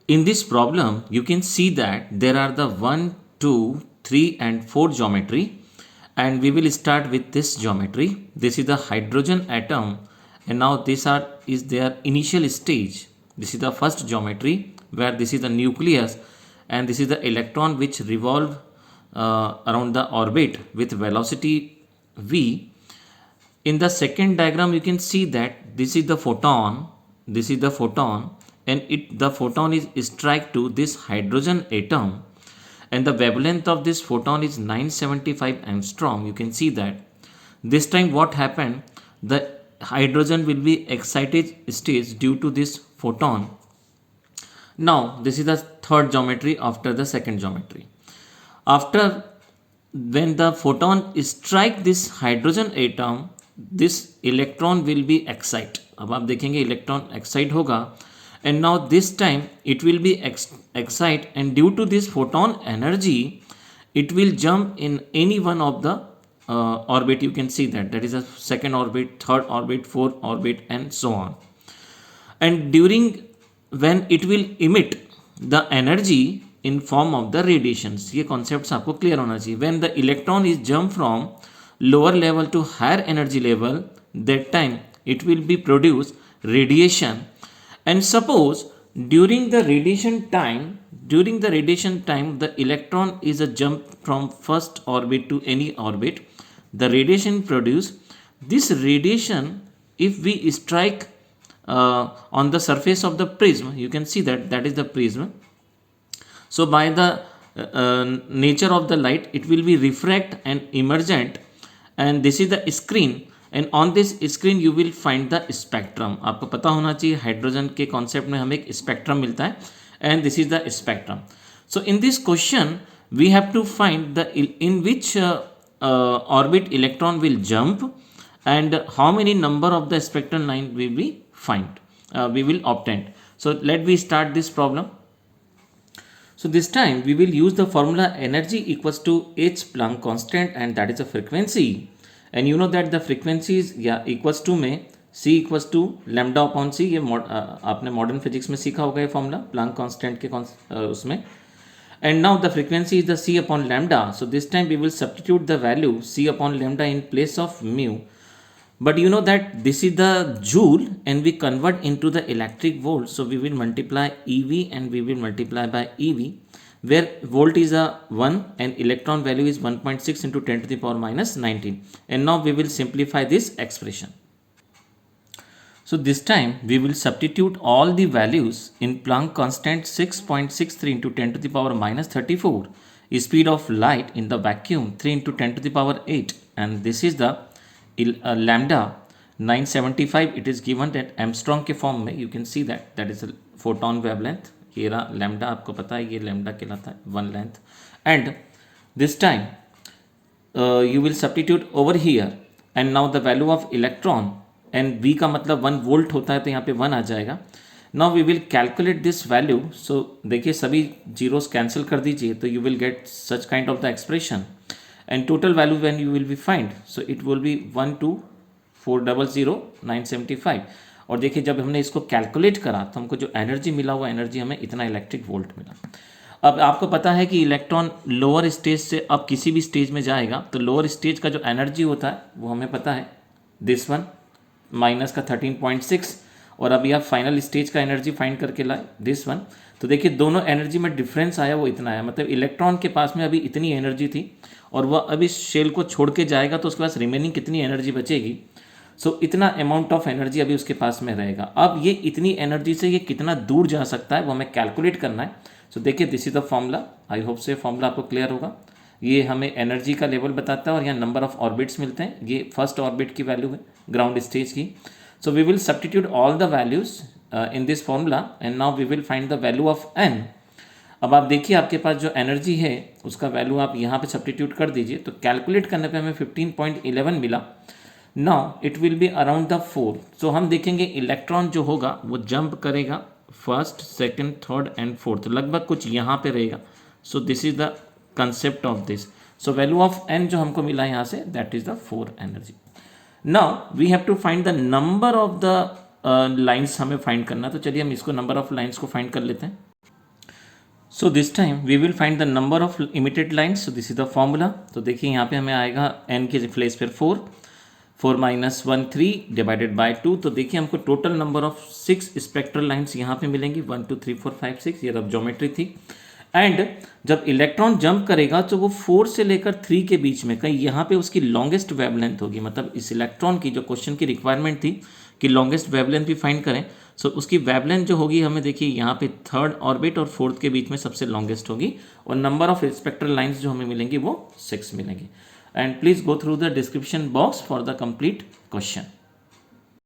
In this problem, you can see that there are the 1, 2, 3 and 4 geometry, and we will start with this geometry. This is the hydrogen atom, and now is their initial stage. This is the first geometry where this is the nucleus, and this is the electron which revolve around the orbit with velocity v. In the second diagram, you can see that this is the photon, and the photon is strike to this hydrogen atom, and the wavelength of this photon is 975 angstrom. You can see that this time what happened, the hydrogen will be excited stage due to this photon. Now this is the third geometry after the second geometry. After, when the photon strike this hydrogen atom, this electron will be excite. अब आप देखेंगे electron excite होगा, and now this time it will be excite, and due to this photon energy it will jump in any one of the orbit. You can see that is a second orbit, third orbit, fourth orbit and so on. And during when it will emit the energy in form of the radiations. ये concepts आपको clear होना चाहिए. When the electron is jump from lower level to higher energy level, that time it will be produce radiation. And suppose during the radiation time, the electron is a jump from first orbit to any orbit. The radiation produced, this radiation, if we strike on the surface of the prism, you can see that is the prism. So by the nature of the light, it will be refract and emergent, and this is the screen. And on this screen you will find the spectrum. आपको पता होना चाहिए hydrogen के concept में हमें एक spectrum मिलता है, and this is the spectrum. So in this question we have to find the in which orbit electron will jump and how many number of the spectral line will be we will obtain. So let we start this problem. So this time we will use the formula energy equals to h Planck constant, and that is the frequency. And you know that the frequency is equals to में c equals to lambda upon c. ये आपने modern physics में सीखा होगा ये formula Planck constant के उसमें. And now the frequency is the c upon lambda. So this time we will substitute the value c upon lambda in place of mu. But you know that this is the joule and we convert into the electric volt. So we will multiply EV and we will multiply by EV, where volt is a 1 and electron value is 1.6 into 10 to the power minus 19. And now we will simplify this expression. So this time we will substitute all the values in Planck constant 6.63 into 10 to the power minus 34, speed of light in the vacuum 3 into 10 to the power 8, and this is the lambda 975. It is given that Armstrong के form में. You can see that is a photon wavelength. ये रहा lambda, आपको पता है ये lambda कहलाता है, one length. And this time you will substitute over here, and now the value of electron, and v का मतलब 1 वोल्ट होता है तो यहाँ पे 1 आ जाएगा. Now we will calculate this value. So देखिए सभी जीरोस कैंसिल कर दीजिए तो you will get such kind of the expression, and total value when you will be find, so it will be 12400,975. और देखिए जब हमने इसको कैलकुलेट करा तो हमको जो एनर्जी मिला वो एनर्जी हमें इतना इलेक्ट्रिक वोल्ट मिला. अब आपको पता है कि इलेक्ट्रॉन लोअर स्टेज से अब किसी भी स्टेज में जाएगा तो लोअर स्टेज का जो एनर्जी होता है वो हमें पता है, दिस वन माइनस का 13.6, और अभी आप फाइनल स्टेज का एनर्जी फाइंड करके लाए दिस वन. तो देखिए दोनों एनर्जी में डिफरेंस आया, वो इतना आया. मतलब इलेक्ट्रॉन के पास में अभी इतनी एनर्जी थी और वह अभी शेल को छोड़ के जाएगा तो उसके पास रिमेनिंग कितनी एनर्जी बचेगी. सो इतना अमाउंट ऑफ एनर्जी अभी उसके पास में रहेगा. अब ये इतनी एनर्जी से ये कितना दूर जा सकता है वो हमें कैलकुलेट करना है. सो देखिए this is the formula. I hope से फॉर्मूला आपको क्लियर होगा. ये हमें एनर्जी का लेवल बताता है और यहाँ नंबर ऑफ ऑर्बिट्स मिलते हैं. ये फर्स्ट ऑर्बिट की वैल्यू है ग्राउंड स्टेज की. So we will substitute all the values in this formula, and now we will find the value of n. अब आप देखिए आपके पास जो एनर्जी है उसका वैल्यू आप यहाँ पे सब्स्टिट्यूट कर दीजिए तो कैलकुलेट करने पे हमें 15.11 मिला. Now it will be around the 4. सो हम देखेंगे इलेक्ट्रॉन जो होगा वो जंप करेगा first, second, third and fourth, लगभग कुछ यहाँ पे रहेगा. So this is the concept of this. So value of n जो हमको मिला यहाँ से, that is the 4 energy. Now we have to find the number of the lines हमें फाइंड करना. तो चलिए हम इसको नंबर ऑफ लाइन्स को फाइंड कर लेते हैं. So this time we will find the number of emitted lines. So this is the formula. तो देखिए यहाँ पे हमें आएगा n के प्लेस पर 4 माइनस 1 3 डिवाइडेड बाय 2. तो देखिए हमको total number of 6 spectral lines यहाँ पे मिलेंगी. 1 2 3 4 5 6. ये रफ ज्योमेट्री थी. एंड जब इलेक्ट्रॉन जंप करेगा तो वो 4 से लेकर 3 के बीच में कहीं यहाँ पे उसकी लॉन्गेस्ट वेवलेंथ होगी. मतलब इस इलेक्ट्रॉन की जो क्वेश्चन की रिक्वायरमेंट थी कि लॉन्गेस्ट वेवलेंथ भी फाइंड करें. सो उसकी वेवलेंथ जो होगी हमें देखिए यहाँ पे थर्ड ऑर्बिट और फोर्थ के बीच में सबसे लॉन्गेस्ट होगी. और नंबर ऑफ स्पेक्ट्रल लाइन्स जो हमें मिलेंगी वो 6 मिलेंगी. And please go through the description box for the complete question.